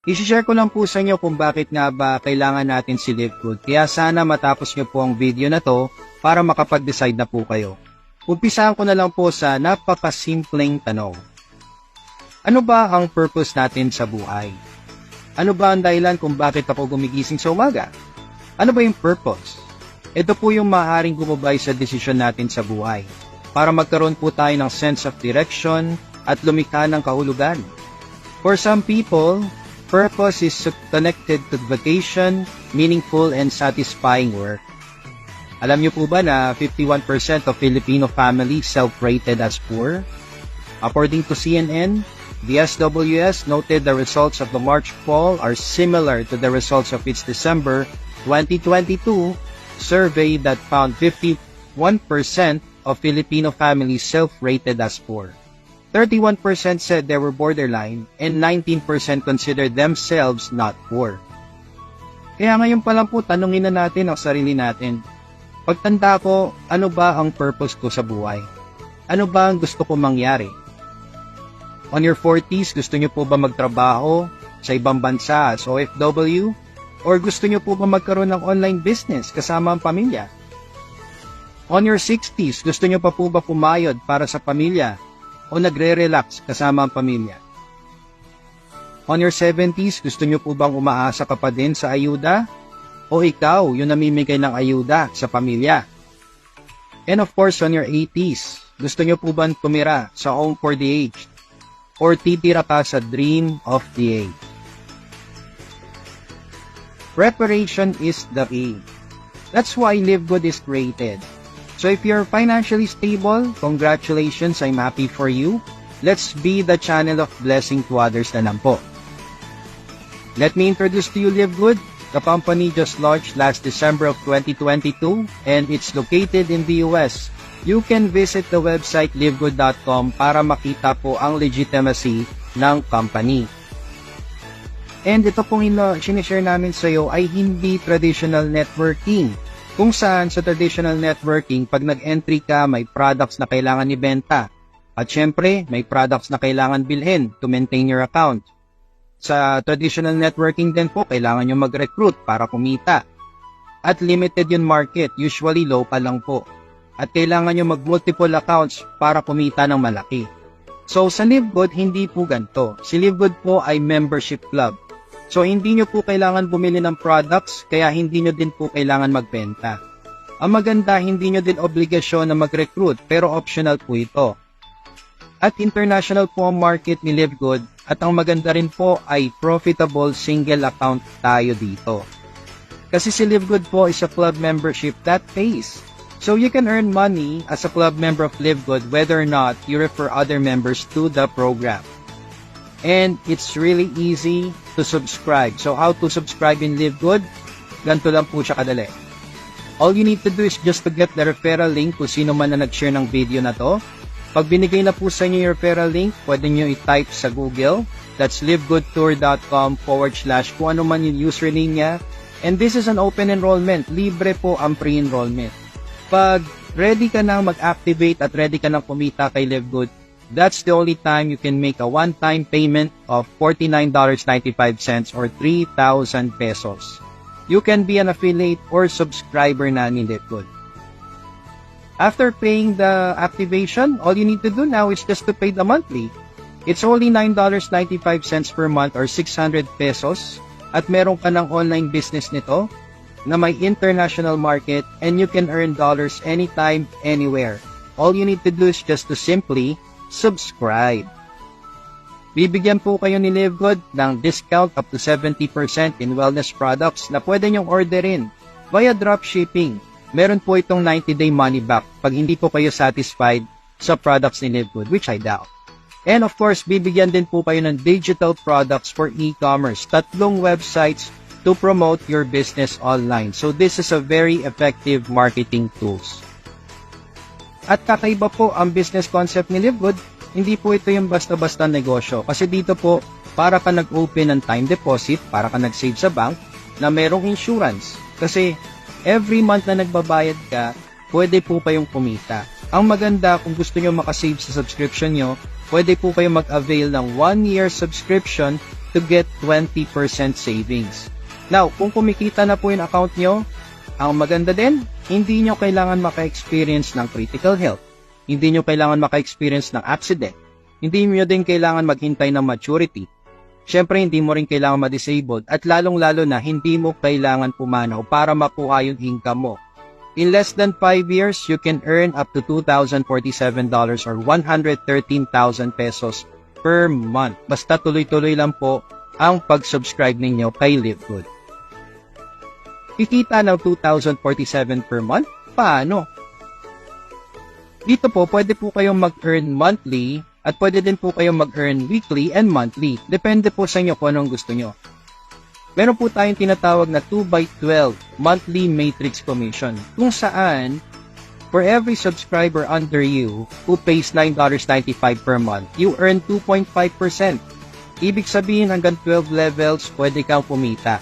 I-share ko lang po sa inyo kung bakit nga ba kailangan natin si LiveGood. Kaya sana matapos nyo po ang video na to para makapag-decide na po kayo. Umpisahan ko na lang po sa napakasimpleng tanong. Ano ba ang purpose natin sa buhay? Ano ba ang dahilan kung bakit ako gumigising sa umaga? Ano ba yung purpose? Ito po yung maaaring gumabay sa desisyon natin sa buhay para magkaroon po tayo ng sense of direction at lumikha ng kahulugan. For some people, purpose is connected to vacation, meaningful and satisfying work. Alam niyo po ba na 51% of Filipino families self-rated as poor? According to CNN, the SWS noted the results of the March poll are similar to the results of its December 2022 survey that found 51% of Filipino families self-rated as poor. 31% said they were borderline and 19% considered themselves not poor. Kaya ngayon pa lang po tanungin na natin ang sarili natin. Pagtanda ko, ano ba ang purpose ko sa buhay? Ano ba ang gusto ko mangyari? On your 40s, gusto nyo po ba magtrabaho sa ibang bansa as OFW? Or gusto nyo po ba magkaroon ng online business kasama ang pamilya? On your 60s, gusto nyo pa po ba pumayod para sa pamilya? O nagre-relax kasama ang pamilya? On your 70s, gusto nyo po bang umaasa ka pa din sa ayuda? O ikaw yung namimigay ng ayuda sa pamilya? And of course, on your 80s, gusto nyo po bang tumira sa home for the aged? Or titira ka sa dream of the age? Preparation is the key. That's why LiveGood is created. So if you're financially stable, congratulations, I'm happy for you. Let's be the channel of blessing to others na lang po. Let me introduce to you LiveGood. The company just launched last December of 2022 and it's located in the US. You can visit the website livegood.com para makita po ang legitimacy ng company. And ito pong sinishare namin sa iyo ay hindi traditional networking. Kung saan sa traditional networking, pag nag-entry ka, may products na kailangan ibenta. At syempre, may products na kailangan bilhin to maintain your account. Sa traditional networking din po, kailangan nyo mag-recruit para kumita. At limited yung market, usually local lang po. At kailangan nyo mag-multiple accounts para kumita ng malaki. So sa LiveGood, hindi po ganito. Si LiveGood po ay membership club. So hindi nyo po kailangan bumili ng products, kaya hindi nyo din po kailangan magbenta. Ang maganda, hindi nyo din obligasyon na mag-recruit, pero optional po ito. At international po ang market ni LiveGood, at ang maganda rin po ay profitable single account tayo dito. Kasi si LiveGood po is a club membership that pays. So you can earn money as a club member of LiveGood whether or not you refer other members to the program. And it's really easy to subscribe. So how to subscribe in LiveGood? Ganito lang po siya kadali. All you need to do is just to get the referral link kung sino man na nag-share ng video na to. Pag binigay na po sa inyo yung referral link, pwede nyo i-type sa Google. That's livegoodtour.com/ kung ano man yung username niya. And this is an open enrollment. Libre po ang pre-enrollment. Pag ready ka nang mag-activate at ready ka nang kumita kay LiveGood, that's the only time you can make a one-time payment of $49.95 or 3,000 pesos. You can be an affiliate or subscriber na ni LiveGood. After paying the activation, all you need to do now is just to pay the monthly. It's only $9.95 per month or 600 pesos at meron ka ng online business nito na may international market and you can earn dollars anytime, anywhere. All you need to do is just to simply subscribe. Bibigyan po kayo ni LiveGood ng discount up to 70% in wellness products na pwede nyong orderin via dropshipping. Meron po itong 90-day money back pag hindi po kayo satisfied sa products ni LiveGood, which I doubt. And of course, bibigyan din po kayo ng digital products for e-commerce, 3 websites to promote your business online. So this is a very effective marketing tools. At kakaiba po ang business concept ni LiveGood, hindi po ito yung basta-basta negosyo. Kasi dito po, para ka nag-open ng time deposit, para ka nag-save sa bank, na merong insurance. Kasi every month na nagbabayad ka, pwede po kayong kumita. Ang maganda, kung gusto nyo makasave sa subscription nyo, pwede po kayong mag-avail ng 1-year subscription to get 20% savings. Now, kung kumikita na po yung account nyo, ang maganda din, hindi nyo kailangan maka-experience ng critical health. Hindi nyo kailangan maka-experience ng accident. Hindi nyo din kailangan maghintay ng maturity. Siyempre, hindi mo rin kailangan ma-disabled at lalong-lalo na hindi mo kailangan pumanaw para makuha yung income mo. In less than 5 years, you can earn up to $2,047 or 113,000 pesos per month. Basta tuloy-tuloy lang po ang pag-subscribe ninyo kay Live Good. Kikita ng $2,047 per month? Paano? Dito po, pwede po kayong mag-earn monthly at pwede din po kayong mag-earn weekly and monthly. Depende po sa inyo kung anong gusto nyo. Meron po tayong tinatawag na 2x12 monthly matrix commission kung saan for every subscriber under you who pays $9.95 per month, you earn 2.5%. Ibig sabihin hanggang 12 levels, pwede kang kumita.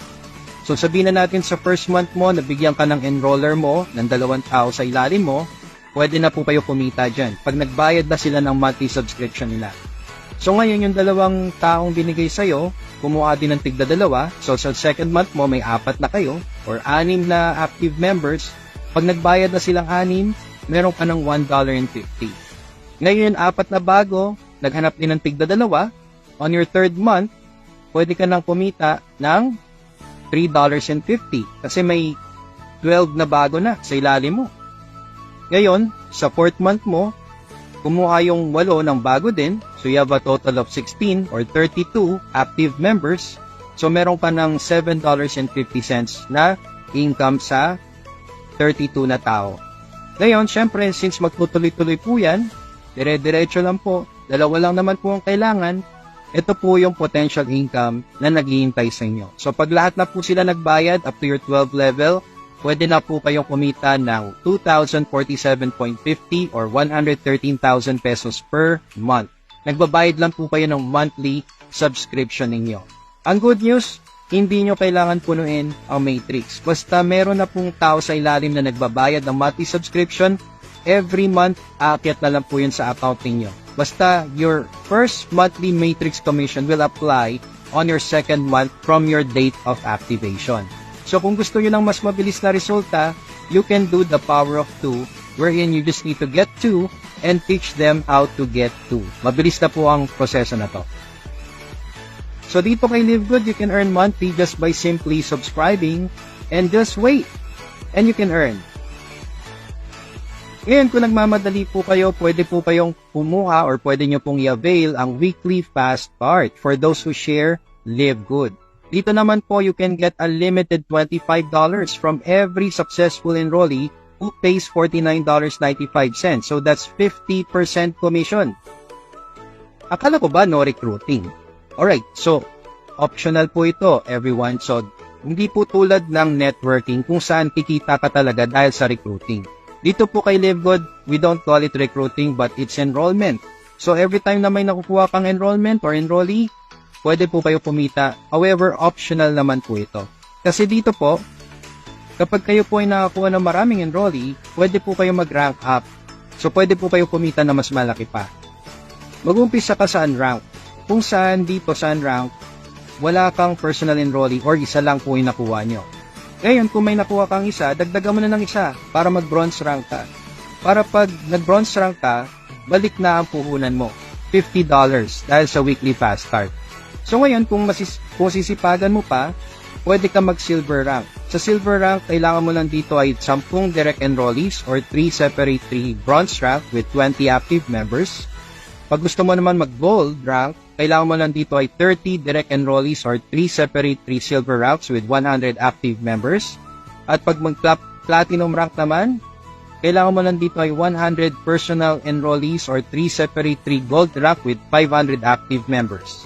So sabihin na natin sa first month mo, nabigyan ka ng enroller mo ng 2 tao sa ilalim mo, pwede na po kayo kumita dyan pag nagbayad na sila ng monthly subscription nila. So ngayon yung 2 taong binigay sa'yo, kumuha din ng tigda 2. So sa second month mo, may 4 na kayo or 6 na active members. Pag nagbayad na silang 6, meron ka ng $1.50. Ngayon, 4 na bago, naghanap din ng tigda 2. On your third month, pwede ka nang kumita ng $3.50 kasi may 12 na bago na sa ilalim mo. Ngayon, sa fourth month mo, kumuha yung 8 ng bago din. So you have a total of 16 or 32 active members. So meron ka ng $7.50 na income sa 32 na tao. Ngayon, syempre, since magtutuloy-tuloy po yan, dire-diretso lang po, 2 lang naman po ang kailangan, ito po yung potential income na naghihintay sa inyo. So pag lahat na po sila nagbayad up to your 12 level, pwede na po kayong kumita ng 2,047.50 or 113,000 pesos per month. Nagbabayad lang po kayo ng monthly subscription ninyo. Ang good news, hindi nyo kailangan punuin ang matrix. Basta meron na pong tao sa ilalim na nagbabayad ng monthly subscription, every month, aakyat na lang po yun sa account ninyo. Basta your first monthly matrix commission will apply on your second month from your date of activation. So kung gusto nyo ng mas mabilis na resulta, you can do the power of 2, wherein you just need to get 2 and teach them how to get 2. Mabilis na po ang proseso na to. So dito kay Live Good, you can earn monthly just by simply subscribing and just wait. And you can earn. Ngayon, kung nagmamadali po kayo, pwede po kayong kumuha or pwede nyo pong i-avail ang weekly fast part for those who share Live Good. Dito naman po, you can get unlimited $25 from every successful enrollee who pays $49.95. So that's 50% commission. Akala ko ba no recruiting? Alright, so optional po ito, everyone. So hindi po tulad ng networking kung saan kikita ka talaga dahil sa recruiting. Dito po kay Live Good, we don't call it recruiting but it's enrollment. So every time na may nakukuha kang enrollment or enrollee, pwede po kayo kumita. However, optional naman po ito. Kasi dito po, kapag kayo po ay nakakuha ng maraming enrollee, pwede po kayo mag-rank up. So, pwede po kayo kumita na mas malaki pa. Mag-umpisa ka sa unrank. Kung saan dito sa unrank, wala kang personal enrollee or isa lang po yung nakuha nyo. Ngayon, kung may nakuha kang isa, dagdagan mo na ng isa para mag-bronze rank ka. Para pag nag-bronze rank ka, balik na ang puhunan mo. $50 dahil sa weekly fast start. So ngayon, kung sisipagan mo pa, pwede ka mag-silver rank. Sa silver rank, kailangan mo lang dito ay 10 direct enrollees or 3 separate 3 bronze rank with 20 active members. Pag gusto mo naman mag-gold rank, kailangan mo lang dito ay 30 direct enrollees or 3 separate 3 silver ranks with 100 active members. At pag mag-platinum rank naman, kailangan mo lang dito ay 100 personal enrollees or 3 separate 3 gold rank with 500 active members.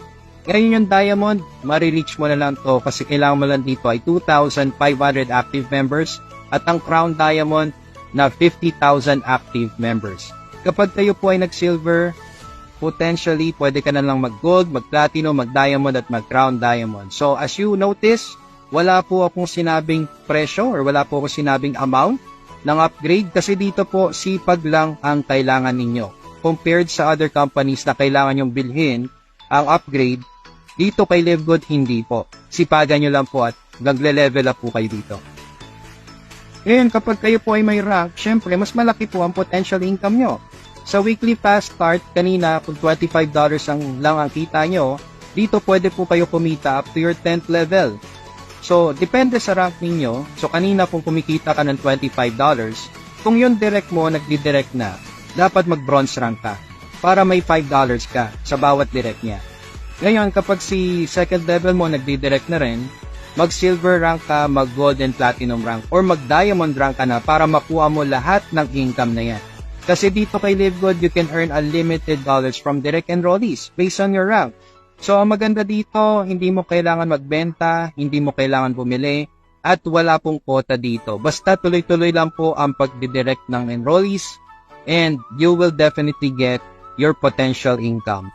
Ngayon yung diamond, marireach mo na lang to kasi kailangan mo lang dito ay 2,500 active members at ang crown diamond na 50,000 active members. Kapag kayo po ay nag-silver, potentially pwede ka na lang mag-gold, mag-platinum, mag-diamond at mag-crown diamond. So as you notice, wala po akong sinabing presyo or wala po akong sinabing amount ng upgrade kasi dito po sipag lang ang kailangan ninyo. Compared sa other companies na kailangan yung bilhin ang upgrade, Dito kay Live Good, hindi po. Sipagan nyo lang po at nagle-level up po kayo dito. Ngayon, kapag kayo po ay may rank, syempre, mas malaki po ang potential income nyo. Sa weekly fast start, kanina, kung $25 lang ang kita nyo, dito pwede po kayo kumita up to your 10th level. So, depende sa rank ninyo. So, kanina kung kumikita ka ng $25, kung yun direct mo, nagdi-direct na, dapat mag-bronze rank ka para may $5 ka sa bawat direct niya. Ngayon, kapag si second level mo nagdi-direct na rin, mag-silver rank ka, mag-gold and platinum rank, or mag-diamond rank ka na para makuha mo lahat ng income na yan. Kasi dito kay Live Good, you can earn unlimited dollars from direct enrollees based on your rank. So, ang maganda dito, hindi mo kailangan magbenta, hindi mo kailangan bumili, at wala pong quota dito. Basta tuloy-tuloy lang po ang pagdidirect ng enrollees, and you will definitely get your potential income.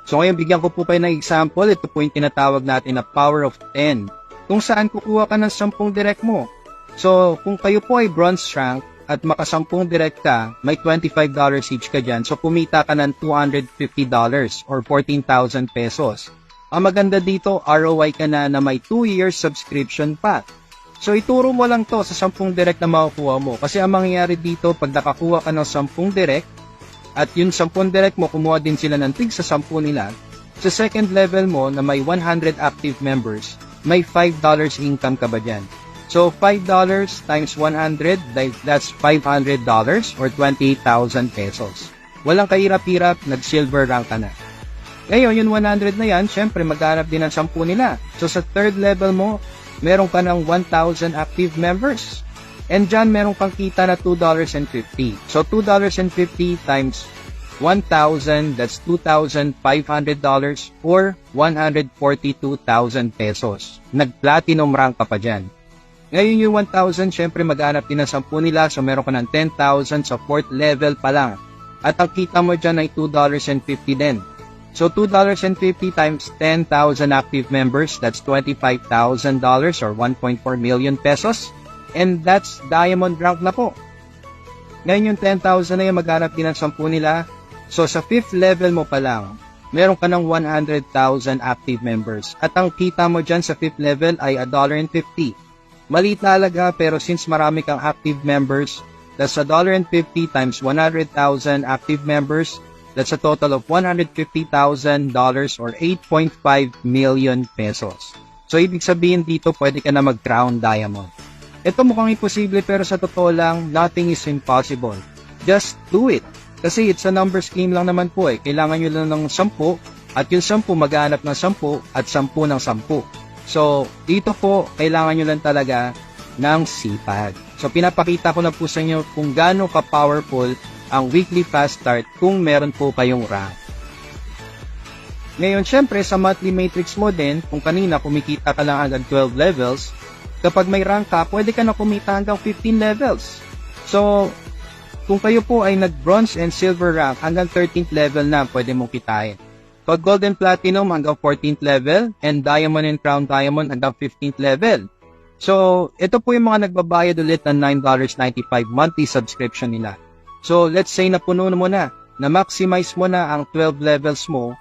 So ngayon, bigyan ko po kayo ng example. Ito po yung tinatawag natin na power of 10. Kung saan kukuha ka ng 10 direct mo. So, kung kayo po ay bronze rank at maka-10 direct ka, may $25 each ka dyan. So, kumita ka ng $250 or 14,000 pesos. Ang maganda dito, ROI ka na may 2 years subscription pack. So, ituro mo lang to sa 10 direct na makukuha mo. Kasi ang mangyayari dito, pag nakakuha ka ng 10 direct, at yung 10 direct mo, kumuha din sila ng tig sa 10 nila. Sa second level mo na may 100 active members, may $5 income ka ba dyan? So, $5 times 100, that's $500 or 28,000 pesos. Walang kahirap-hirap, nag-silver rank ka na. Ngayon, yung 100 na yan, syempre maghanap din ng 10 nila. So, sa third level mo, meron ka ng 1,000 active members. And dyan, meron kang kita na $2.50. So, $2.50 times 1,000, that's $2,500 or 142,000 pesos. Nag-platinum rank ka pa dyan. Ngayon yung 1,000, syempre maghanap din ng 10 nila. So, meron ka ng 10,000 sa 4th level pa lang. At ang kita mo dyan ay $2.50 din. So, $2.50 times 10,000 active members, that's $25,000 or 1.4 million pesos. And that's diamond rank na po. Ngayon yung 10,000 na yung maghanap din ng 10 nila. So sa 5th level mo pa lang, meron ka ng 100,000 active members. At ang kita mo dyan sa 5th level ay $1.50. Maliit na alaga pero since marami kang active members, that's $1.50 times 100,000 active members. That's a total of $150,000 or 8.5 million pesos. So ibig sabihin dito pwede ka na mag-crown diamond. Ito mukhang imposible pero sa totoo lang, nothing is impossible. Just do it. Kasi it's a numbers game lang naman po eh. Kailangan nyo lang ng 10 at yung 10 maghanap ng 10 at 10 ng 10. So, dito po, kailangan nyo lang talaga ng sipag. So, pinapakita ko na po sa inyo kung gaano ka-powerful ang weekly fast start kung meron po kayong rank. Ngayon, syempre, sa monthly matrix mo din, kung kanina kumikita ka lang hanggang 12 levels, kapag may rank ka, pwede ka na kumita hanggang 15 levels. So, kung kayo po ay nag-bronze and silver rank, hanggang 13th level na pwede mong kitain. Pag gold and platinum, hanggang 14th level, and diamond and crown diamond, hanggang 15th level. So, ito po yung mga nagbabayad ulit ng $9.95 monthly subscription nila. So, let's say na puno mo na-maximize mo na ang 12 levels mo,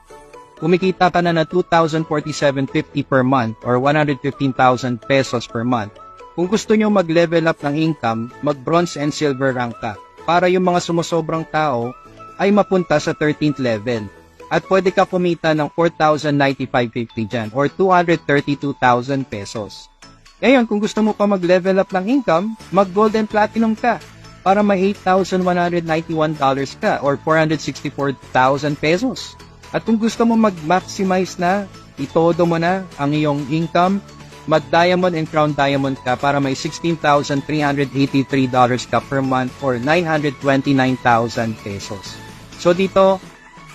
kumikita ka na 2,047.50 per month or 115,000 pesos per month. Kung gusto nyo mag-level up ng income, mag-bronze and silver rank ka para yung mga sumusobrang tao ay mapunta sa 13th level. At pwede ka kumita ng 4,095.50 dyan or 232,000 pesos. Ngayon, kung gusto mo pa mag-level up ng income, mag-gold and platinum ka para may $8,191 ka or 464,000 pesos. At kung gusto mo mag-maximize na, itodo mo na ang iyong income, mag-diamond and crown diamond ka para may $16,383 ka per month or 929,000 pesos. So dito,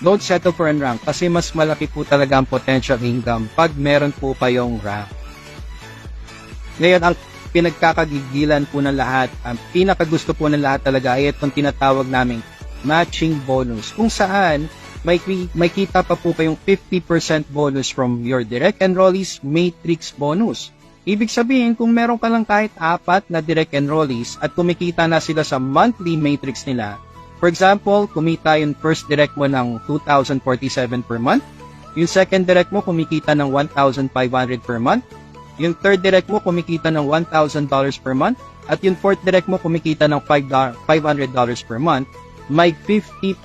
don't settle for an rank kasi mas malaki po talaga ang potential income pag meron po kayong rank. Ngayon, ang pinagkakagigilan po ng lahat, ang pinakagusto po ng lahat talaga ay itong tinatawag naming matching bonus. Kung saan, may kita pa po kayong 50% bonus from your direct enrollees matrix bonus. Ibig sabihin, kung meron ka lang kahit 4 na direct enrollees at kumikita na sila sa monthly matrix nila, for example, kumita yung first direct mo ng 2,047 per month, Yung second direct mo kumikita ng 1,500 per month. Yung third direct mo kumikita ng $1,000 per month. At yung fourth direct mo kumikita ng $500 per month. May 50%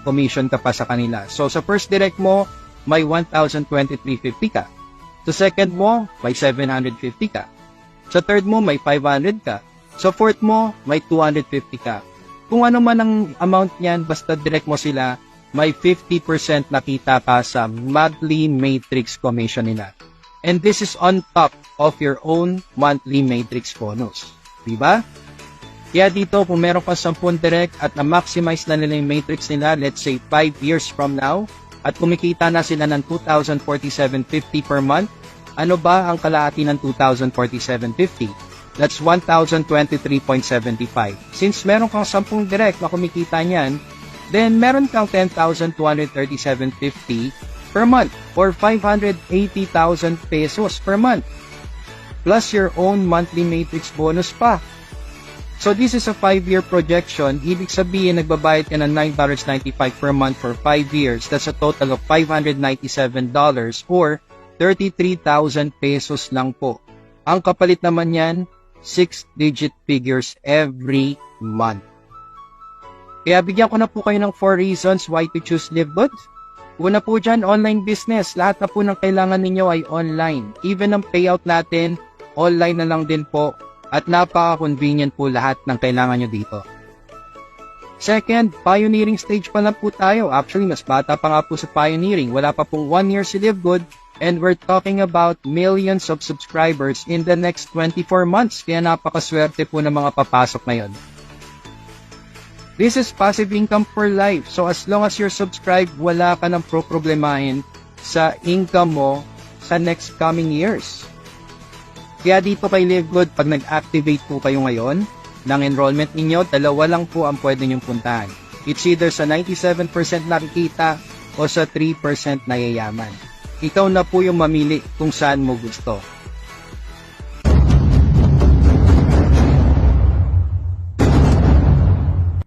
commission ka pa sa kanila. So sa first direct mo, may 1,023.50 ka. Sa second mo, may 750 ka. Sa third mo, may 500 ka. Sa fourth mo, may 250 ka. Kung ano man ang amount niyan, basta direct mo sila, may 50% nakita ka sa monthly matrix commission nila. And this is on top of your own monthly matrix bonus. Diba? Kaya dito, kung meron ka 10 direct at na-maximize na nila yung matrix nila, let's say 5 years from now, at kumikita na sila ng 2,047.50 per month, ano ba ang kalahati ng 2,047.50? That's 1,023.75. Since meron kang 10 direct na kumikita niyan, then meron kang 10,237.50 per month or 580,000 pesos per month. Plus your own monthly matrix bonus pa. So this is a 5-year projection. Ibig sabihin, nagbabayad ka ng $9.95 per month for 5 years. That's a total of $597 or 33,000 pesos lang po. Ang kapalit naman yan, 6-digit figures every month. Kaya bigyan ko na po kayo ng 4 reasons why to choose LiveGood. Una po dyan, online business. Lahat na po ng kailangan ninyo ay online. Even ang payout natin, online na lang din po. At napaka-convenient po lahat ng kailangan nyo dito. Second, pioneering stage pa lang po tayo. Actually, mas bata pa nga po sa pioneering. Wala pa pong 1 year si LiveGood. And we're talking about millions of subscribers in the next 24 months. Kaya napakaswerte po ng mga papasok ngayon. This is passive income for life. So as long as you're subscribed, wala ka nang problemahin sa income mo sa next coming years. Kaya dito kay LiveGood, pag nag-activate po kayo ngayon ng enrollment ninyo, 2 lang po ang pwede nyong puntahan. It's either sa 97% nakikita o sa 3% na yayaman. Ikaw na po yung mamili kung saan mo gusto.